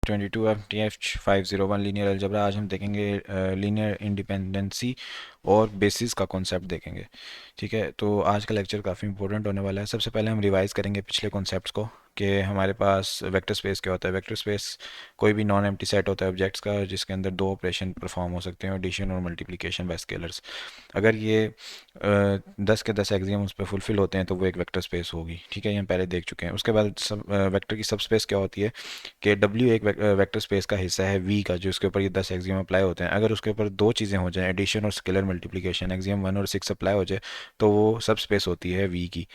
22 FTF 501 linear algebra. आज हम देखेंगे लीनियर इंडिपेंडेंसी और बेसिस का कॉन्सेप्ट देखेंगे। ठीक है, तो आज का लेक्चर काफ़ी इंपॉर्टेंट होने वाला है। सबसे पहले हम रिवाइज करेंगे पिछले कॉन्सेप्ट्स को कि हमारे पास वेक्टर स्पेस क्या होता है। वेक्टर स्पेस कोई भी नॉन एम्प्टी सेट होता है ऑब्जेक्ट्स का जिसके अंदर दो ऑपरेशन परफॉर्म हो सकते हैं, एडिशन और मल्टीप्लिकेशन बाय स्केलर्स। अगर ये 10 के 10 एक्सियम उस पर फुलफिल होते हैं तो वो एक वेक्टर स्पेस होगी। ठीक है, ये हम पहले देख चुके हैं। उसके बाद वेक्टर की सब स्पेस क्या होती है कि W एक वेक्टर स्पेस का हिस्सा है V का, जो उसके ऊपर ये 10 एक्सियम अप्लाई होते हैं। अगर उसके ऊपर दो चीज़ें हो जाएं, एडिशन और स्केलर मल्टीप्लिकेशन, एक्सियम 1 और 6 अप्लाई हो जाए तो वो सब स्पेस होती है V की।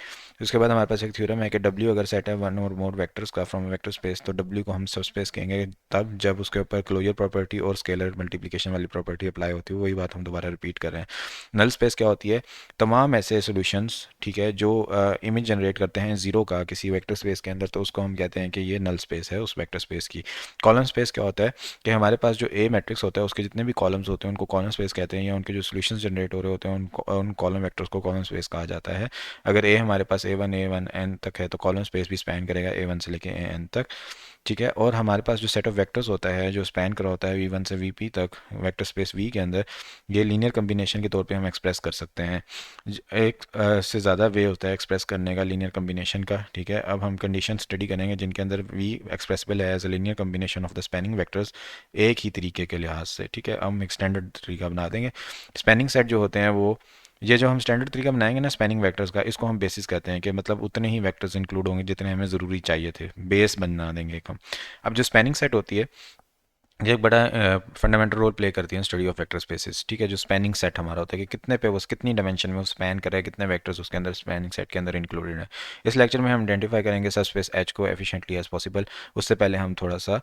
उसके बाद हमारे पास एक थ्योरम है कि W अगर सेट है वन और मोर वेक्टर्स का फ्रॉम वेक्टर स्पेस, तो W को हम सब स्पेस कहेंगे तब जब उसके ऊपर क्लोजर प्रॉपर्टी और स्केलर मल्टीप्लिकेशन वाली प्रॉपर्टी अप्लाई होती है। वही बात हम दोबारा रिपीट कर रहे हैं। नल स्पेस क्या होती है? तमाम ऐसे सॉल्यूशंस, ठीक है, जो इमेज जनरेट करते हैं जीरो का किसी वेक्टर स्पेस के अंदर, तो उसको हम कहते हैं कि ये नल स्पेस है उस वेक्टर स्पेस की। कॉलम स्पेस क्या होता है कि हमारे पास जो ए मैट्रिक्स होता है उसके जितने भी कॉलम्स होते हैं उनको कॉलम स्पेस कहते हैं, या उनके जो सॉल्यूशंस जनरेट हो रहे होते हैं उन कॉलम वेक्टर्स को कॉलम स्पेस कहा जाता है। अगर ए हमारे पास ए वन एन तक है तो कॉलम स्पेस भी स्पैन करेगा ए वन से लेके ए एन तक। ठीक है, और हमारे पास जो सेट ऑफ वेक्टर्स होता है जो स्पैन कर होता है V1 से VP तक वेक्टर स्पेस V के अंदर, ये लीनियर कम्बिनेशन के तौर पे हम एक्सप्रेस कर सकते हैं। एक से ज़्यादा वे होता है एक्सप्रेस करने का लीनियर कम्बिनेशन का। ठीक है, अब हम कंडीशन स्टडी करेंगे जिनके अंदर V एक्सप्रेसिबल है as a linear combination of the spanning vectors एक ही तरीके के लिहाज से। ठीक है, हम एक स्टैंडर्ड तरीका बना देंगे। स्पैनिंग सेट जो होते हैं वो, ये जो हम स्टैंडर्ड तरीका बनाएंगे ना स्पैनिंग वेक्टर्स का, इसको हम बेसिस कहते हैं कि मतलब उतने ही वेक्टर्स इंक्लूड होंगे जितने हमें ज़रूरी चाहिए थे, बेस बना देंगे एक हम। अब जो स्पैनिंग सेट होती है ये एक बड़ा फंडामेंटल रोल प्ले करती है स्टडी ऑफ वेक्टर स्पेसेस। ठीक है, जो स्पैनिंग सेट हमारा होता है कि कितने पे वो कितनी डायमेंशन में वो स्पैन करे, कितने वेक्टर्स उसके अंदर स्पैनिंग सेट के अंदर इंक्लूडेड है। इस लेक्चर में हम आइडेंटिफाई करेंगे सब स्पेस H को एफिशिएंटली एज पॉसिबल। उससे पहले हम थोड़ा सा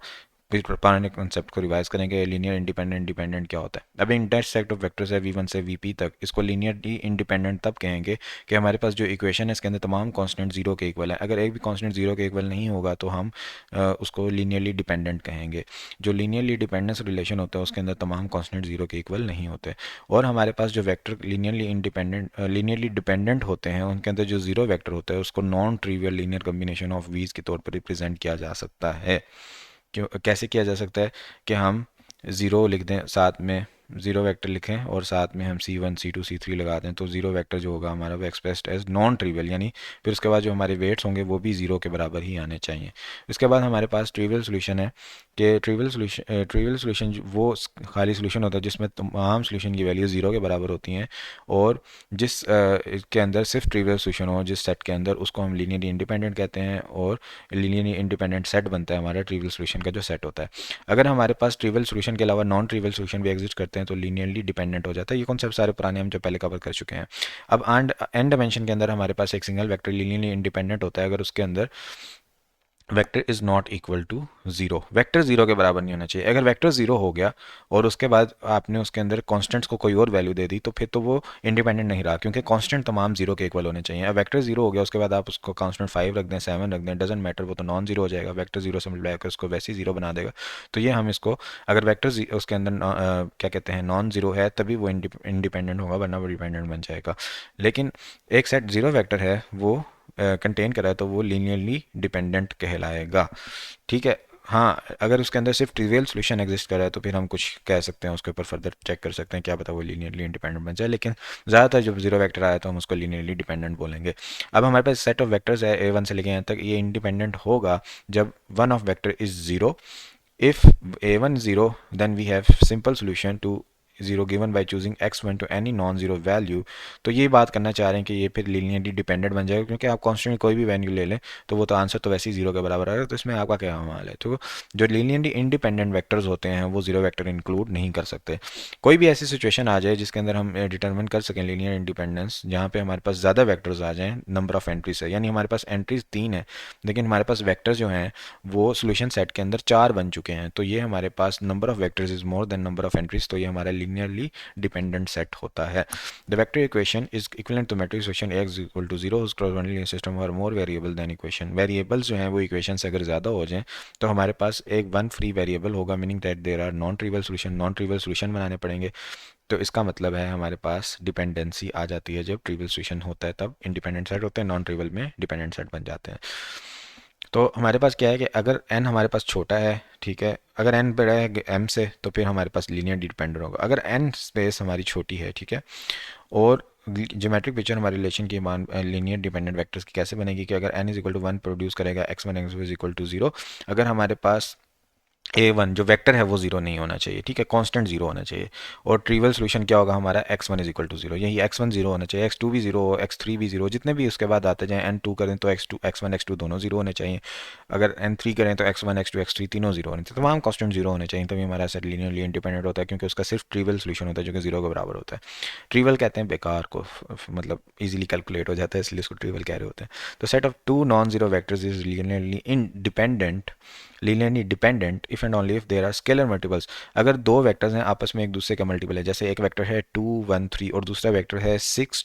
पुराने कॉन्सेप्ट को रिवाइज करेंगे। लीनियर इंडिपेंडेंट डिपेंडेंट क्या होता है? अब इंटरसेक्ट ऑफ वेक्टर्स है V1 से VP तक, इसको लीनियरली इंडिपेंडेंट तब कहेंगे कि हमारे पास जो इक्वेशन है इसके अंदर तमाम कांस्टेंट जीरो के इक्वल है। अगर एक भी कांस्टेंट जीरो के इक्वल नहीं होगा तो हम उसको लीनियरली डिपेंडेंट कहेंगे। जो लीनियरली डिपेंडेंस रिलेशन होता है उसके अंदर तमाम कांस्टेंट जीरो के इक्वल नहीं होते। और हमारे पास जो वेक्टर लीनियरली डिपेंडेंट होते हैं उनके अंदर जो जीरो वेक्टर होता है उसको non trivial linear combination of वीज के तौर पर रिप्रेजेंट किया जा सकता है। क्यों, कैसे किया जा सकता है कि हम ज़ीरो लिख दें, साथ में ज़ीरो वेक्टर लिखें और साथ में हम C1 C2 C3 लगा दें, तो ज़ीरो वेक्टर जो होगा हमारा वो एक्सप्रेस्ड एज नॉन ट्रिवियल, यानी फिर उसके बाद जो हमारे वेट्स होंगे वो भी ज़ीरो के बराबर ही आने चाहिए। उसके बाद हमारे पास ट्रिवियल सोल्यूशन है कि ट्रिवियल सोल्यूशन वो खाली सोल्यूशन होता है जिसमें तमाम सोल्यूशन की वैल्यू ज़ीरो के बराबर होती हैं, और जिस के अंदर सिर्फ ट्रिवियल सोल्यूशन हो जिस सेट के अंदर, उसको हम लीनियरली इंडिपेंडेंट कहते हैं। और लीनियरली इंडिपेंडेंट सेट बनता है हमारा ट्रिवियल सोल्यूशन का जो सेट होता है। अगर हमारे पास ट्रिवियल सोल्यूशन के अलावा नॉन ट्रिवियल सोल्यूशन भी एग्जिस्ट करते हैं तो लीनियरली डिपेंडेंट हो जाता है। ये कॉन्सेप्ट सारे पुराने हम जो पहले कवर कर चुके हैं। अब एन डायमेंशन के अंदर हमारे पास एक सिंगल वेक्टर लीनियरली इंडिपेंडेंट होता है अगर उसके अंदर vector is not equal to zero. Vector zero के बराबर नहीं होना चाहिए। अगर वेक्टर जीरो हो गया और उसके बाद आपने उसके अंदर कॉन्स्टेंट्स को कोई और वैल्यू दे दी तो फिर तो वो इंडिपेंडेंट नहीं रहा, क्योंकि कॉन्स्टेंट तमाम जीरो के इक्वल होने चाहिए। अब वेक्टर जीरो हो गया उसके बाद आप उसको कॉन्स्टेंट 5 रख दें, 7 रख दें, डजेंट मैटर, वो तो नॉन जीरो हो जाएगा। वेक्टर जीरो से मल्टीप्लाई कर उसको वैसे ही जीरो बना देगा। तो ये हम इसको, अगर वेक्टर उसके अंदर क्या कहते हैं नॉन जीरो है तभी वो इंडिपेंडेंट होगा, वरना वो डिपेंडेंट बन जाएगा। लेकिन एक सेट जीरो वेक्टर है वो कंटेन करा है तो वो लीनियरली डिपेंडेंट कहलाएगा। ठीक है, हाँ, अगर उसके अंदर सिर्फ ट्रिवियल सोल्यूशन एग्जिस्ट कर रहा है तो फिर हम कुछ कह सकते हैं, उसके ऊपर फर्दर चेक कर सकते हैं, क्या पता वो लीनियरली इंडिपेंडेंट बन जाए। लेकिन ज़्यादातर जब जीरो वेक्टर आया तो हम उसको लीनियरली डिपेंडेंट बोलेंगे। अब हमारे पास सेट ऑफ वेक्टर्स है A1 से लेके यहाँ तक, ये इंडिपेंडेंट होगा जब one of vector is zero. If A1 is 0, then we have simple solution to 0 given by choosing x1 to any non-zero value। तो ये बात करना चाह रहे हैं कि ये फिर लीनियरली डिपेंडेंट बन जाएगा, क्योंकि आप कांस्टेंट कोई भी वैल्यू ले लें तो वो तो आंसर तो वैसे ही जीरो के बराबर आएगा। तो इसमें आपका क्या कमाल है? तो जो लीनियरली इंडिपेंडेंट वेक्टर्स होते हैं वो जीरो वेक्टर इंक्लूड नहीं कर सकते। कोई भी ऐसी सिचुएशन आ जाए जिसके अंदर हम डिटरमिन कर सकें लीनियर इंडिपेंडेंस, जहाँ पे हमारे पास ज़्यादा वेक्टर्स आ जाएँ नंबर ऑफ एंट्रीज से, यानी हमारे पास एंट्रीज 3 है लेकिन हमारे पास वेक्टर्स जो हैं वो सोल्यूशन सेट के अंदर 4 बन चुके हैं, तो ये हमारे पास number of vectors is more than number of entries, तो ये हमारा लीनियरली डिपेंडेंट सेट होता है। The vector equation is equivalent to matrix equation x equal to zero cross system और more variable than equation. Variables जो हैं वो equation से अगर ज़्यादा हो जाएं तो हमारे पास एक वन फ्री वेरिएबल होगा, meaning that there are non trivial solution. Non trivial solution बनाने पड़ेंगे, तो इसका मतलब है हमारे पास डिपेंडेंसी आ जाती है। जब ट्रिवियल सोल्यूशन होता है तब इंडिपेंडेंट सेट होते हैं, नॉन ट्रिवियल में डिपेंडेंट सेट बन जाते हैं। तो हमारे पास क्या है कि अगर n हमारे पास छोटा है, ठीक है। अगर n बड़ा है m से तो फिर हमारे पास लीनियर डिपेंडेंट होगा। अगर n स्पेस हमारी छोटी है, ठीक है, और ज्योमेट्रिक पिक्चर हमारे रिलेशन की मान लीनियर डिपेंडेंट वेक्टर्स की कैसे बनेगी कि अगर n is equal to 1 produce करेगा x1 x2 is equal to 0, अगर हमारे पास a1 जो वेक्टर है वो जीरो नहीं होना चाहिए, ठीक है, कांस्टेंट जीरो होना चाहिए। और ट्रिवियल सोल्यूशन क्या होगा हमारा, x1 is equal to zero, यही x1 जीरो होना चाहिए, x2 भी जीरो, x3 भी जीरो, जितने भी उसके बाद आते जाएं, n2 करें तो x2 x1 x2 दोनों जीरो होने चाहिए, अगर n3 करें तो x1 x2 x3 तीनों जीरो होने चाहिए, तमाम कांस्टेंट जीरो होने चाहिए, तभी हमारा सेट लीनियरली इंडिपेंडेंट होता है, क्योंकि उसका सिर्फ ट्रिवियल सोल्यूशन होता है जो कि जीरो के बराबर होता है। ट्रिवियल कहते हैं बेकार को, मतलब इजीली कैलकुलेट हो जाता है, इसलिए उसको ट्रिवियल कह रहे होते हैं। तो set of two non zero vectors is linearly dependent if and only if there are scalar multiples. अगर दो वेक्टर्स हैं आपस में एक दूसरे का मल्टीपल है, जैसे एक वेक्टर है 2 1 3 और दूसरा वेक्टर है 6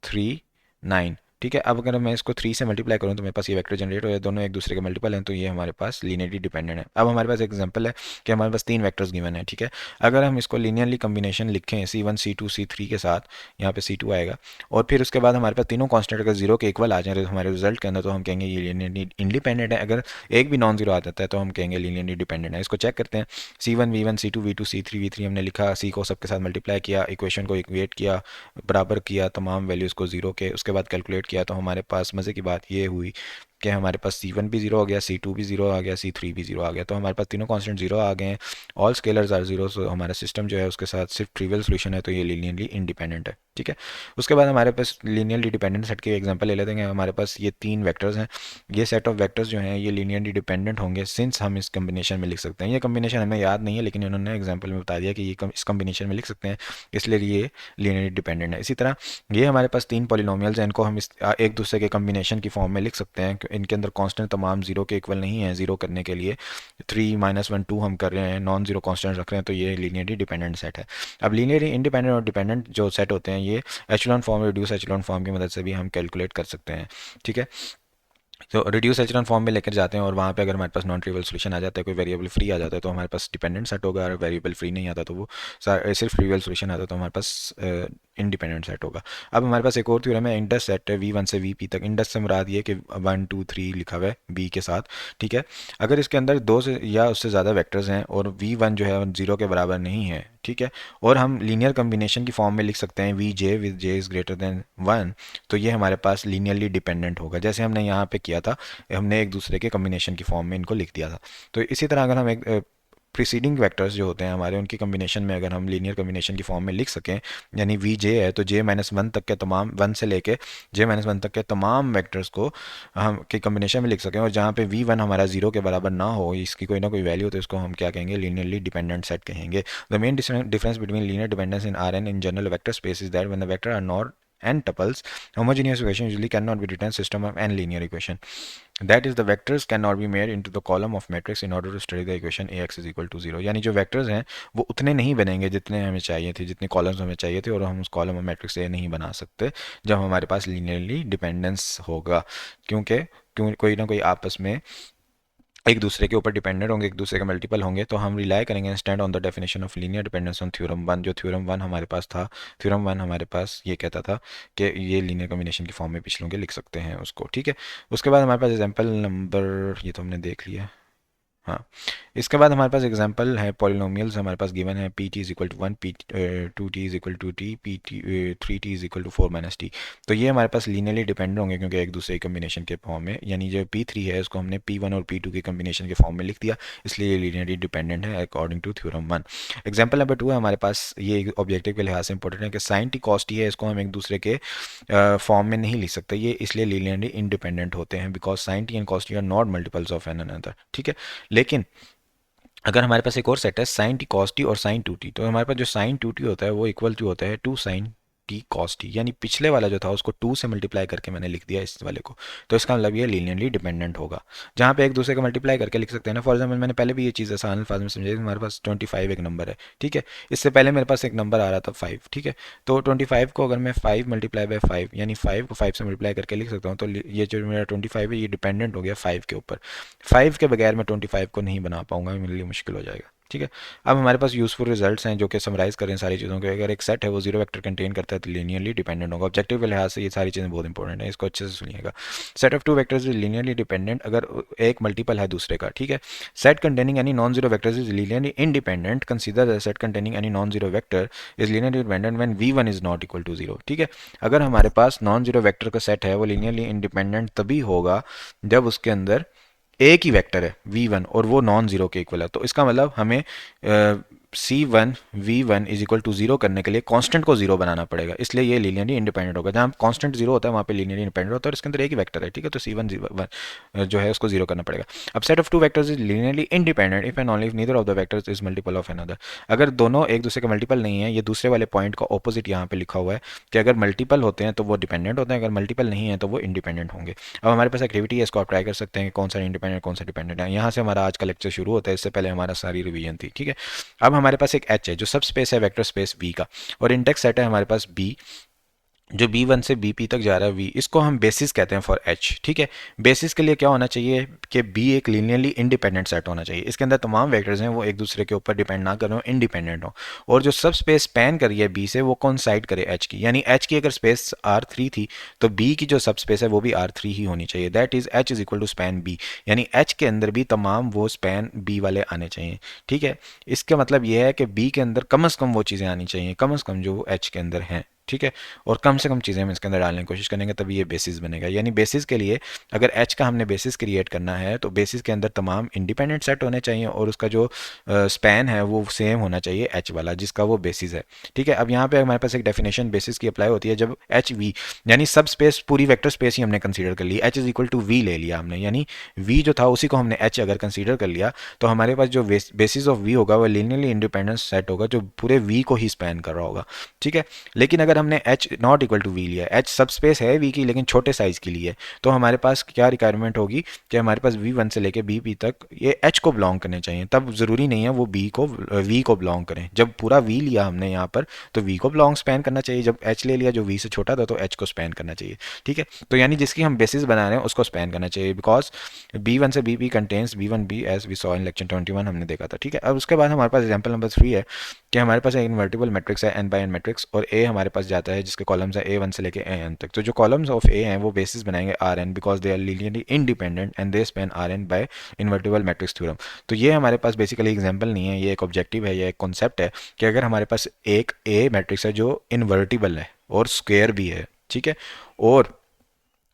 3 9, ठीक है। अब अगर मैं इसको 3 से मल्टीप्लाई करूँ तो मेरे पास ये वेक्टर जनरेट हो जाए, दोनों एक दूसरे के मल्टीपल हैं, तो ये हमारे पास लीनियरली डिपेंडेंट है। अब हमारे पास एग्जांपल है कि हमारे पास तीन वेक्टर्स गिवन है, ठीक है। अगर हम इसको लीनियरली कम्बिनेशन लिखें C1 C2 C3 के साथ, यहाँ पे C2 आएगा, और फिर उसके बाद हमारे पास तीनों कॉन्स्टेंट अगर जीरो के इक्वल आ जाए तो हमारे रिजल्ट के अंदर, तो हम कहेंगे ये लीनियरली इंडिपेंडेंट है। अगर एक भी नॉन जीरो आ जाता है तो हम कहेंगे लीनियरली डिपेंडेंट है। इसको चेक करते हैं। C1 V1 C2 V2 C3 V3 हमने लिखा, C को सबके साथ मल्टीप्लाई किया, इक्वेशन को इक्वेट किया, बराबर किया तमाम वैल्यूज़ को जीरो के, उसके बाद कैलकुलेट किया, तो हमारे पास मज़े की बात ये हुई कि हमारे पास C1 भी जीरो आ गया, C2 भी जीरो आ गया, C3 भी जीरो आ गया, तो हमारे पास तीनों कांस्टेंट जीरो आ गए हैं। ऑल स्केलर्स आर जीरो, सो हमारा सिस्टम जो है उसके साथ सिर्फ ट्रिवियल सोल्यूशन है, तो ये लीनियरली इंडिपेंडेंट है, ठीक है। उसके बाद हमारे पास लीनियरली डिपेंडेंट सेट के एग्जांपल ले लेते हैं। हमारे पास ये तीन वेक्टर्स हैं, ये सेट ऑफ वेक्टर्स जो हैं ये लीनियरली डिपेंडेंट होंगे सिंस हम इस कम्बिनेशन में लिख सकते हैं। ये कम्बिनेशन हमें याद नहीं है, लेकिन उन्होंने एग्जाम्पल में बता दिया कि ये इस कम्बिनेशन में लिख सकते हैं, इसलिए ये लीनियरली डिपेंडेंट है। इसी तरह ये हमारे पास तीन पॉलिनोमियल्स हैं, इनको हम एक दूसरे के कम्बिनेशन की फॉर्म में लिख सकते हैं। इनके अंदर कांस्टेंट तमाम जीरो के इक्वल नहीं है, जीरो करने के लिए 3 - 1 2 हम कर रहे हैं, नॉन जीरो कांस्टेंट रख रहे हैं, तो ये लीनियरली डिपेंडेंट सेट है। अब लीनियरली इंडिपेंडेंट और डिपेंडेंट जो सेट होते हैं ये echelon form, reduce echelon form की मदद से भी हम कैलकुलेट कर सकते हैं, ठीक है। तो रिड्यूस एचेलॉन फॉर्म में लेकर जाते हैं, और वहाँ पे अगर हमारे पास नॉन ट्रिवियल सोल्यूशन आ जाता है, कोई वेरिएबल फ्री आ जाता है, तो हमारे पास डिपेंडेंट सेट होगा, और वेरिएबल फ्री नहीं आता तो वो सिर्फ ट्रिवियल सोल्यूशन आता है, तो हमारे पास इंडिपेंडेंट सेट होगा। अब हमारे पास एक और थ्योरम है इंडस सेट है, V1 से VP तक। इंडस से मुराद ये कि 1 2 3 लिखा हुआ है B के साथ, ठीक है। अगर इसके अंदर दो से या उससे ज़्यादा वेक्टर्स हैं और V1 जो है जीरो के बराबर नहीं है, ठीक है, और हम लीनियर कम्बिनेशन की फॉर्म में लिख सकते हैं VJ with J is greater than 1, तो ये हमारे पास लीनियरली डिपेंडेंट होगा, जैसे हमने यहाँ पे किया था, हमने एक दूसरे के कम्बिनेशन की फॉर्म में इनको लिख दिया था। तो इसी तरह अगर हम एक प्रीसीडिंग वेक्टर्स जो होते हैं हमारे, उनकी कम्बिनेशन में अगर हम लीनियर कम्बिनेशन की फॉर्म में लिख सकें, यानी वी जे है तो J-1 तक के तमाम, 1 से लेके J-1 तक के तमाम वेक्टर्स को हम के कम्बिनेशन में लिख सकें, और जहाँ पे V1 हमारा जीरो के बराबर ना हो, इसकी कोई ना कोई वैल्यू, तो इसको हम क्या कहेंगे, लीनियरली डिपेंडेंट सेट कहेंगे। The main difference between linear dependence in Rn in general vector space is that when the vector are not n tuples, homogeneous equation usually cannot be written system of n linear equation. That is, the vectors cannot be made into the column of matrix in order to study the equation ax is equal to 0. यानी जो vectors हैं वो उतने नहीं बनेंगे जितने हमें चाहिए थे, जितने कॉलम्स हमें चाहिए थे, और हम उस कॉलम और मैट्रिक्स से नहीं बना सकते जब हमारे पास लीनियरली डिपेंडेंस होगा, क्योंकि कोई ना कोई आपस में एक दूसरे के ऊपर डिपेंडेंट होंगे, एक दूसरे के मल्टीपल होंगे, तो हम रिलाई करेंगे stand on the definition of linear dependence on theorem 1। जो थ्योरम 1 हमारे पास था, थ्योरम 1 हमारे पास ये कहता था कि ये लीनियर कॉम्बिनेशन की फॉर्म में पिछलों के लिख सकते हैं उसको, ठीक है। उसके बाद हमारे पास एग्जाम्पल नंबर, ये तो हमने देख लिया, हाँ। इसके बाद हमारे पास एग्जांपल है पॉलिनोमियल्स, हमारे पास गिवन है P T is equal to 1, P 2t is equal to T, P T 3t is equal to 4 - t। तो ये हमारे पास लीनियरली डिपेंडेंट होंगे क्योंकि एक दूसरे कम्बिनेशन के फॉर्म में, यानी जो P3 है उसको हमने P1 और P2 के कम्बिनेशन के फॉर्म में लिख दिया, इसलिए ये लीनियरली डिपेंडेंट है according to theorem 1। Example number 2 है हमारे पास, ये ऑब्जेक्टिव के लिहाज से इंपॉर्टेंट है कि साइन टी कॉस टी है, इसको हम एक दूसरे के फॉर्म में नहीं लिख सकते, ये इसलिए लीनियरली इंडिपेंडेंट होते हैं because sign T and cos T R not multiples of an another, ठीक है। लेकिन अगर हमारे पास एक और सेट है साइन टी कॉस टी और साइन टू टी, तो हमारे पास जो साइन टू टी होता है वो इक्वल टू होता है two sine T cos T, यानी पिछले वाला जो था उसको 2 से मल्टीप्लाई करके मैंने लिख दिया इस वाले को, तो इसका मतलब ये लीनियरली डिपेंडेंट होगा, जहाँ पे एक दूसरे को मल्टीप्लाई करके लिख सकते हैं ना। फॉर एग्जाम्पल मैंने पहले भी ये चीज़ आसान अल्फाज में समझाई, हमारे पास 25 एक नंबर है, ठीक है, इससे पहले मेरे पास एक नंबर आ रहा था 5, ठीक है, तो 25 को अगर मैं 5 मल्टीप्लाई बाई 5 यानी 5 को 5 से मल्टीप्लाई करके लिख सकता हूँ, तो ये जो मेरा 25 है ये डिपेंडेंट हो गया 5 के ऊपर। 5 के बगैर मैं 25 को नहीं बना पाऊंगा, मेरे लिए मुश्किल हो जाएगा। ठीक है। अब हमारे पास यूज़फुल रिजल्ट्स हैं जो कि समराइज़ करें सारी चीज़ों के। अगर एक सेट है वो जीरो वेक्टर कंटेन करता है तो लीनियरली डिपेंडेंट होगा। ऑब्जेक्टिव के लिहाज से ये सारी चीज़ें बहुत इंपॉर्टेंट है, इसको अच्छे से सुनिएगा। Set of two vectors is linearly dependent अगर एक मल्टीपल है दूसरे का, ठीक है। Set containing any non zero vectors is linearly independent, consider the set containing any non zero vector is linearly dependent when v1 is not equal to zero, ठीक है। अगर हमारे पास नॉन जीरो वेक्टर का सेट है वो linearly independent तभी होगा जब उसके अंदर एक ही वेक्टर है v1 और वो नॉन जीरो के इक्वल है। तो इसका मतलब हमें c1 v1 is equal to zero करने के लिए कांस्टेंट को जीरो बनाना पड़ेगा, इसलिए ये लीनियरली इंडिपेंडेंट होगा। जहाँ कांस्टेंट जीरो होता है वहाँ पे लीनियरली इंडिपेंडेंट होता है और इसके अंदर एक ही वेक्टर है, ठीक है। तो c1 जो है उसको जीरो करना पड़ेगा। अब set of two vectors is linearly independent if and only if neither of the vectors is multiple of another. अगर दोनों एक दूसरे के मल्टीपल नहीं है, ये दूसरे वाले पॉइंट का ऑपोजिट यहाँ पे लिखा हुआ है कि अगर मल्टीपल होते हैं तो वो डिपेंडेंट होते हैं, अगर मल्टीपल नहीं है तो वो इंडिपेंडेंट होंगे। अब हमारे पास एक्टिविटी है, इसको आप ट्राई कर सकते हैं कि कौन सा इंडिपेंडेंट कौन सा डिपेंडेंट है। यहाँ से हमारा आज का लेक्चर शुरू होता है, इससे पहले हमारा सारी रिवीजन थी, ठीक है। अब हमारे पास एक एच है जो सब स्पेस है वेक्टर स्पेस वी का, और इंडेक्स सेट है हमारे पास बी जो B1 से BP तक जा रहा है V, इसको हम बेसिस कहते हैं फॉर H, ठीक है। बेसिस के लिए क्या होना चाहिए कि B एक लीनियरली इंडिपेंडेंट सेट होना चाहिए, इसके अंदर तमाम वेक्टर्स हैं वो एक दूसरे के ऊपर डिपेंड ना करें, इंडिपेंडेंट हो, और जो सब स्पेस स्पैन कर रही है B से वो कोइंसाइड करे H की। यानी H की अगर स्पेस R3 थी तो B की जो सब स्पेस है वो भी R3 ही होनी चाहिए। That is H is equal to span B, यानी H के अंदर भी तमाम वो स्पैन B वाले आने चाहिए, ठीक है। इसका मतलब यह है कि B के अंदर कम से कम वो चीज़ें आनी चाहिए, कम से कम जो H के अंदर हैं, ठीक है। और कम से कम चीज़ें हम इसके अंदर डालने की कोशिश करेंगे तभी ये बेसिस बनेगा। यानी बेसिस के लिए अगर एच का हमने बेसिस क्रिएट करना है तो बेसिस के अंदर तमाम इंडिपेंडेंट सेट होने चाहिए और उसका जो स्पैन है वो सेम होना चाहिए एच वाला जिसका वो बेसिस है, ठीक है। अब यहाँ पे हमारे पास एक डेफिनेशन बेसिस की अप्लाई होती है जब एच वी यानी सब स्पेस पूरी वेक्टर स्पेस ही हमने कंसीडर कर ली, H is equal to V ले लिया हमने, यानी वी जो था उसी को हमने एच अगर कंसीडर कर लिया तो हमारे पास जो बेसिस ऑफ वी होगा वो लीनियरली इंडिपेंडेंट सेट होगा जो पूरे वी को ही स्पैन कर रहा होगा, ठीक है। लेकिन अगर हमने H not equal to V लिया, एच सब स्पेस है वी की लेकिन छोटे साइज की लिए, तो हमारे पास क्या रिक्वायरमेंट होगी कि हमारे पास v1 से लेके bp तक ये h को बिलोंग करने चाहिए। तब ज़रूरी नहीं है वो v को बिलोंग करें। जब पूरा v लिया हमने यहाँ पर तो v को बिलोंग स्पैन करना चाहिए, जब h ले लिया जो v से छोटा था तो h को स्पैन करना चाहिए, ठीक है। तो यानी जिसकी हम बेसिस बना रहे हैं उसको स्पैन करना चाहिए, बिकॉज b1 से bp contains b1b as we saw in lecture 21 हमने देखा था, ठीक है। अब उसके बाद हमारे पास एग्जाम्पल नंबर 3 है कि हमारे पास एक इन्वर्टिबल मैट्रिक्स है n बाय n मैट्रिक्स और a हमारे पास जाता है जिसके कॉलम्स है a1 से लेके an तक। तो जो कॉलम्स ऑफ a हैं वो बेसिस बनाएंगे rn because they are linearly independent and they span rn by invertible matrix theorem. तो ये हमारे पास बेसिकली एग्जांपल नहीं है, ये एक ऑब्जेक्टिव है, ये एक कॉन्सेप्ट है कि अगर हमारे पास एक a मैट्रिक्स है जो इन्वर्टिबल है और स्क्वायर भी है, ठीक है, और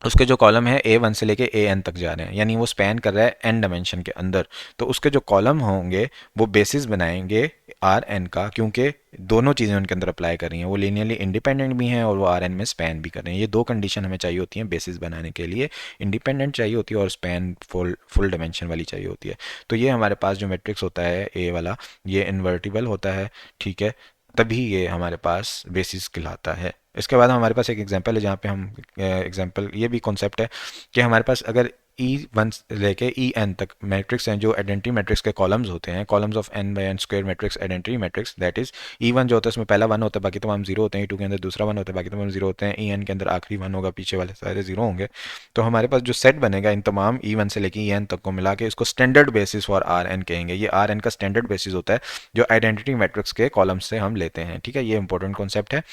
उसके जो कॉलम है A1 से लेके AN तक जा रहे हैं यानी वो स्पैन कर रहा है n डायमेंशन के अंदर, तो उसके जो कॉलम होंगे वो बेसिस बनाएंगे Rn का, क्योंकि दोनों चीज़ें उनके अंदर अप्लाई कर रही हैं, वो लीनियरली इंडिपेंडेंट भी हैं और वो Rn में स्पैन भी कर रहे हैं। ये दो कंडीशन हमें चाहिए होती हैं बेसिस बनाने के लिए, इंडिपेंडेंट चाहिए होती है और स्पैन फुल डायमेंशन वाली चाहिए होती है। तो ये हमारे पास जो मैट्रिक्स होता है ए वाला ये इन्वर्टिबल होता है, ठीक है, तभी ये हमारे पास बेसिस कहलाता है। इसके बाद हमारे पास एक एग्जांपल है जहाँ पे हम एग्जांपल ये भी कॉन्सेप्ट है कि हमारे पास अगर E1 से लेके En तक मैट्रिक्स हैं जो आइडेंटिटी मैट्रिक्स के कॉलम्स होते हैं, columns of n by n square matrix identity matrix, that is E1 जो होता है उसमें पहला वन होता है बाकी तमाम जीरो होते हैं, E2 के अंदर दूसरा वन होता है बाकी तमाम जीरो होते हैं, En के अंदर आखिरी वन होगा पीछे वाले सारे जीरो होंगे। तो हमारे पास जो सेट बनेगा इन तमाम E1 से लेके En तक को मिला के इसको स्टैंडर्ड बेसिस फॉर Rn कहेंगे। ये Rn का स्टैंडर्ड बेसिस होता है जो आइडेंटिटी मैट्रिक्स के कॉलम्स से हम लेते हैं, ठीक है। ये इंपॉर्टेंट कॉन्सेप्ट है।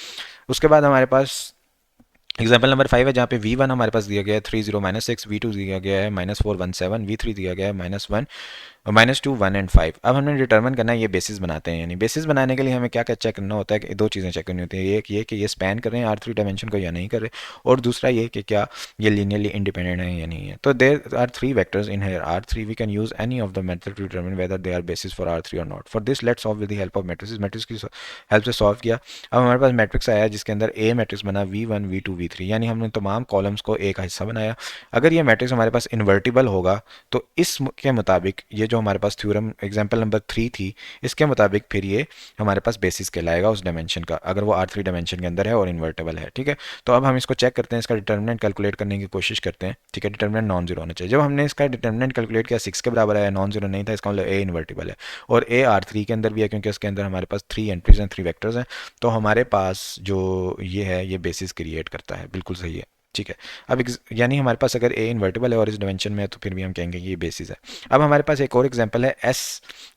उसके बाद हमारे पास एग्जाम्पल नंबर 5 है जहाँ पे v1 हमारे पास दिया गया है 30 -6, v2 दिया गया है -417, v3 दिया गया है -1 -2 1 एंड 5। अब हमने डिटरमिन करना है ये बेसिस बनाते हैं, यानी बेसिस बनाने के लिए हमें क्या क्या चेक करना होता है कि दो चीज़ें चेक करनी होती है, एक ये कि ये स्पैन कर रहे हैं R3 डायमेंशन को या नहीं कर रहे, और दूसरा ये कि क्या ये लीनियरली इंडिपेंडेंट है या नहीं है। तो there are three vectors in here R3, we can use any of the method to determine whether they are basis for R3 और नॉट। For this let's solve with the help of matrix. Matrix की help से solve किया। अब हमारे पास matrix आया जिसके अंदर ए मैट्रिक्स बना v1 v2 v3, यानी हमने तमाम कॉलम्स को ए का हिस्सा बनाया। अगर ये मैट्रिक्स हमारे पास इन्वर्टिबल होगा तो इसके मुताबिक ये जो हमारे पास थ्योरम एग्जाम्पल नंबर 3 थी इसके मुताबिक फिर ये हमारे पास बेसिस कहलाएगा उस डायमेंशन का, अगर वो R3 डायमेंशन के अंदर है और इन्वर्टेबल है, ठीक है। तो अब हम इसको चेक करते हैं, इसका डिटर्मिनेंट कैलकुलेट करने की कोशिश करते हैं, ठीक है। डिटर्मिनेंट नॉन जीरो होना चाहिए। जब हमने इसका डिटर्मिनेंट कैलकुलेट किया 6 के बराबर आया, नॉन जीरो नहीं था, इसका मतलब ए इन्वर्टिबल है और ए R3 के अंदर भी है क्योंकि इसके अंदर हमारे पास 3 एंट्रीज हैं, 3 वेक्टर्स हैं। तो हमारे पास जो ये है ये बेसिस क्रिएट करता है, बिल्कुल सही है, ठीक है। अब यानी हमारे पास अगर ए इन्वर्टिबल है और इस डायमेंशन में है तो फिर भी हम कहेंगे कि ये बेसिस है। अब हमारे पास एक और एग्जांपल है एस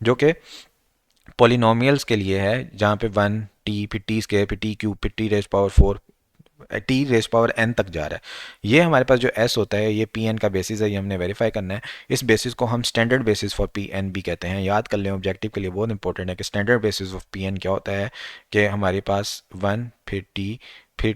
जो कि पॉलिनोमियल्स के लिए है जहाँ पे वन टी फिर टी स्केयर फिर टी क्यूब फिर T raise power four T raise power N तक जा रहा है। ये हमारे पास जो एस होता है ये पी एन का बेसिस है, ये हमने वेरीफाई करना है। इस बेसिस को हम standard basis for P N भी कहते हैं। याद कर लें, ऑब्जेक्टिव के लिए बहुत इंपॉर्टेंट है कि standard basis of P N क्या होता है कि हमारे पास वन फिर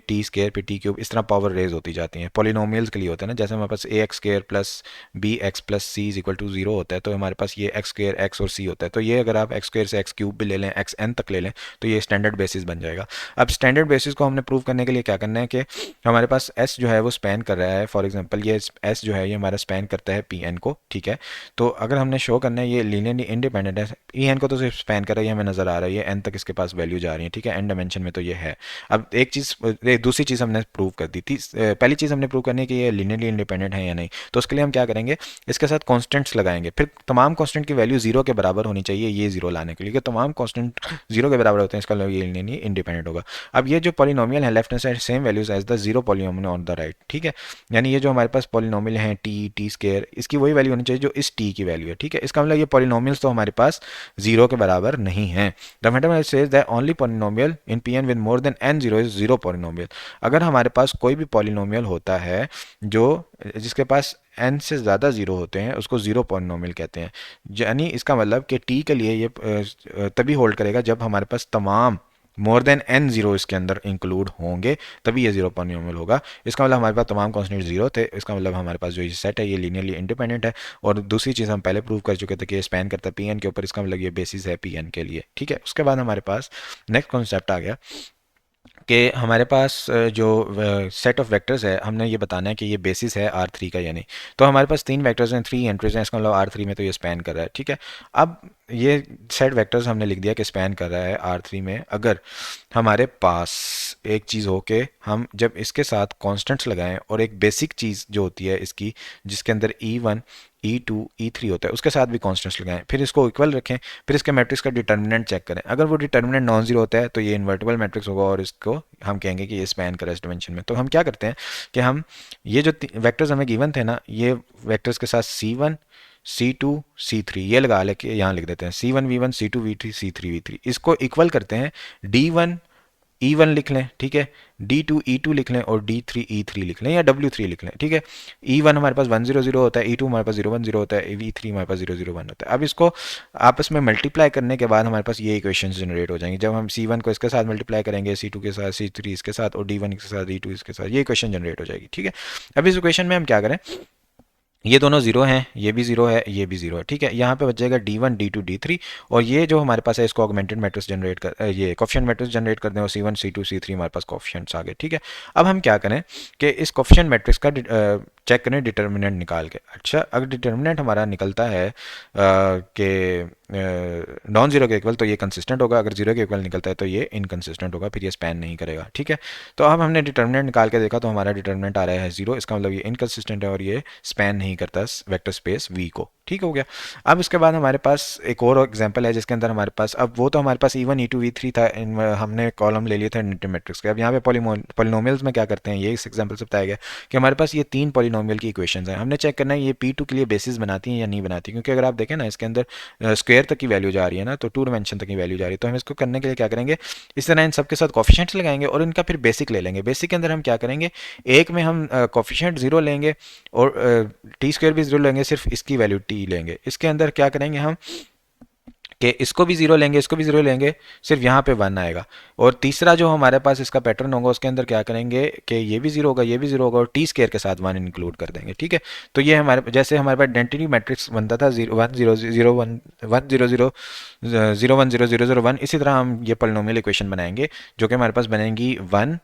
टी स्केयर फिर टी क्यूब इस तरह पावर रेज होती जाती हैं। पॉलिनोमियल्स के लिए होता है ना, जैसे हमारे पास a x square plus b x plus c is equal to zero होता है, तो हमारे पास ये एक्स स्केयर एक्स और सी होता है। तो ये अगर आप एक्स स्केयर से एक्स क्यूब भी ले लें, एक्स एन तक ले लें, तो ये स्टैंडर्ड बेसिस बन जाएगा। अब स्टैंडर्ड बेसिस को हमने प्रूव करने के लिए क्या करना है कि हमारे पास एस जो है वो स्पैन कर रहा है। फॉर एग्जांपल ये एस जो है ये हमारा स्पैन करता है पी एन को, ठीक है। तो अगर हमने शो करना है ये लीनियरली इंडिपेंडेंट है, पी एन को तो सिर्फ स्पैन कर रहा है, ये हमें नजर आ रहा है, ये एन तक इसके पास वैल्यू जा रही है, ठीक है, एन डायमेंशन में तो ये है। अब एक चीज़, दूसरी चीज़ हमने प्रूव कर दी थी। पहली चीज़ हमने प्रूव करनी है कि ये लीनियरली इंडिपेंडेंट है या नहीं। तो उसके लिए हम क्या करेंगे, इसके साथ कॉन्स्टेंट्स लगाएंगे, फिर तमाम कॉन्स्टेंट की वैल्यू जीरो के बराबर होनी चाहिए ये जीरो लाने के लिए, कि तमाम कॉन्स्टेंट जीरो के बराबर होते हैं, इसका मतलब ये लीनियरली इंडिपेंडेंट होगा। अब ये जो पॉलिनोमियल है left hand side same values as the zero polynomial on the right, ठीक है। यानी ये जो हमारे पास पॉलिनोमियल है टी स्केयर, इसकी वही वैल्यू होनी चाहिए जो इस टी की वैल्यू है, ठीक है। इसका मतलब ये पॉलिनोमियल्स तो हमारे पास जीरो के बराबर नहीं है। The mathematics says that only polynomial in P N with more than N zero is zero polynomial. अगर हमारे पास कोई भी पॉलिनोमियल होता है जो जिसके पास एन से ज़्यादा जीरो होते हैं उसको जीरो पॉलिनोमियल कहते हैं। यानी इसका मतलब कि टी के लिए ये तभी होल्ड करेगा जब हमारे पास तमाम मोर देन एन जीरो इसके अंदर इंक्लूड होंगे, तभी ये जीरो पॉलिनोमियल होगा। इसका मतलब हमारे पास तमाम कॉन्स्टेंट जीरो थे, इसका मतलब हमारे पास जो ये सेट है ये लीनियरली इंडिपेंडेंट है। और दूसरी चीज़ हम पहले प्रूव कर चुके थे कि ये स्पैन करता है पी एन के ऊपर, इसका मतलब ये बेसिस है पी एन के लिए, ठीक है। उसके बाद हमारे पास नेक्स्ट कॉन्सेप्ट आ गया कि हमारे पास जो सेट ऑफ वेक्टर्स है हमने ये बताना है कि ये बेसिस है आर थ्री का या नहीं। तो हमारे पास तीन वेक्टर्स हैं, थ्री एंट्रीज हैं, इसका मतलब आर थ्री में तो ये स्पैन कर रहा है, ठीक है। अब ये सेट वेक्टर्स हमने लिख दिया कि स्पैन कर रहा है आर थ्री में, अगर हमारे पास एक चीज़ हो के हम जब इसके साथ कॉन्स्टेंट्स लगाएं और एक बेसिक चीज़ जो होती है इसकी जिसके अंदर E one E two E three होता है उसके साथ भी कॉन्स्टेंट्स लगाएं, फिर इसको इक्वल रखें, फिर इसके मैट्रिक्स का डिटर्मिनेंट चेक करें। अगर वो डिटर्मिनेंट नॉन जीरो होता है तो ये इन्वर्टिबल मैट्रिक्स होगा और इसको हम कहेंगे कि ये स्पैन कर इस डिमेंशन में। तो हम क्या करते हैं कि हम ये जो वेक्टर्स हमें गिवन थे ना, ये वेक्टर्स के साथ c one c two c three ये लगा लेके यहाँ लिख देते हैं, c one v one c two v three c three v three, इसको इक्वल करते हैं। डी वन ई वन लिख लें, ठीक है, डी टू ई टू लिख लें और डी थ्री ई थ्री लिख लें या डब्ल्यू थ्री लिख लें, ठीक है। ई वन हमारे पास वन जीरो जीरो होता है, ई टू हमारे पास जीरो वन जीरो होता है, वी थ्री हमारे पास जीरो जीरो वन होता है। अब इसको आपस में मल्टीप्लाई करने के बाद हमारे पास ये इक्वेशन जनरेट हो जाएंगे। जब हम सी वन को इसके साथ मल्टीप्लाई करेंगे, सी टू के साथ, सी थ्री इसके साथ और डी वन के साथ, डी टू इसके साथ, ये इक्वेशन जनरेट हो जाएगी, ठीक है। अब इस इक्वेशन में हम क्या करें, ये दोनों जीरो हैं, ये भी जीरो है, ये भी जीरो है, ठीक है। यहाँ पे बच जाएगा D one D two D three, और ये जो हमारे पास है इसको ऑगमेंटेड मैट्रिक्स जनरेट कर ये कोफिशिएंट मैट्रिक्स जनरेट कर दें और c one c two c three हमारे पास कोफिशिएंट्स आ गए, ठीक है। अब हम क्या करें कि इस कोफिशिएंट मैट्रिक्स का चेक करें डिटर्मिनेंट निकाल के। अच्छा, अगर डिटर्मिनेंट हमारा निकलता है कि नॉन जीरो के इक्वल तो ये कंसिस्टेंट होगा, अगर जीरो के इक्वल निकलता है तो ये इनकंसिस्टेंट होगा, फिर ये स्पैन नहीं करेगा, ठीक है। तो अब हमने डिटर्मिनेंट निकाल के देखा तो हमारा डिटर्मिनेंट आ रहा है जीरो, इसका मतलब ये इनकंसिस्टेंट है और ये स्पैन नहीं करता वेक्टर स्पेस वी को, ठीक हो गया। अब इसके बाद हमारे पास एक और एग्जांपल है जिसके अंदर हमारे पास, अब वो तो हमारे पास ई1 ई2 ई3 था, हमने कॉलम ले लिए थे इनवर्टेड मैट्रिक्स के। अब यहाँ पे पॉलिनोमियल्स में क्या करते हैं, ये इस एग्जांपल से बताया गया कि हमारे पास ये तीन पॉलिनोमियल की इक्वेशंस हैं, हमने चेक करना है ये P2 के लिए बेसिस बनाती हैं या नहीं बनाती, क्योंकि अगर आप देखें ना इसके अंदर स्क्वायर तक की वैल्यू जा रही है ना, तो टू डायमेंशन तक की वैल्यू जा रही है। तो हम इसको करने के लिए क्या करेंगे, इस तरह इन सबके साथ कॉफिशिएंट्स लगाएंगे और इनका फिर बेसिक ले लेंगे। बेसिक के अंदर हम क्या करेंगे, एक में हम कॉफिशिएंट जीरो लेंगे और टी स्क्वायर भी जीरो लेंगे, सिर्फ इसकी वैल्यू टी लेंगे। इसके अंदर क्या करेंगे हम कि इसको भी जीरो लेंगे, इसको भी जीरो लेंगे, सिर्फ यहाँ पे वन आएगा। और तीसरा जो हमारे पास इसका पैटर्न होगा उसके अंदर क्या करेंगे कि ये भी जीरो होगा, ये भी जीरो होगा और टी स्केयर के साथ वन इंक्लूड कर देंगे, ठीक है। तो ये हमारे जैसे हमारे पास आइडेंटिटी मैट्रिक्स बनता था zero one zero zero one one zero zero zero one zero zero zero one, इसी तरह हम ये पॉलिनोमियल इक्वेशन बनाएंगे जो कि हमारे पास बनेगी वन,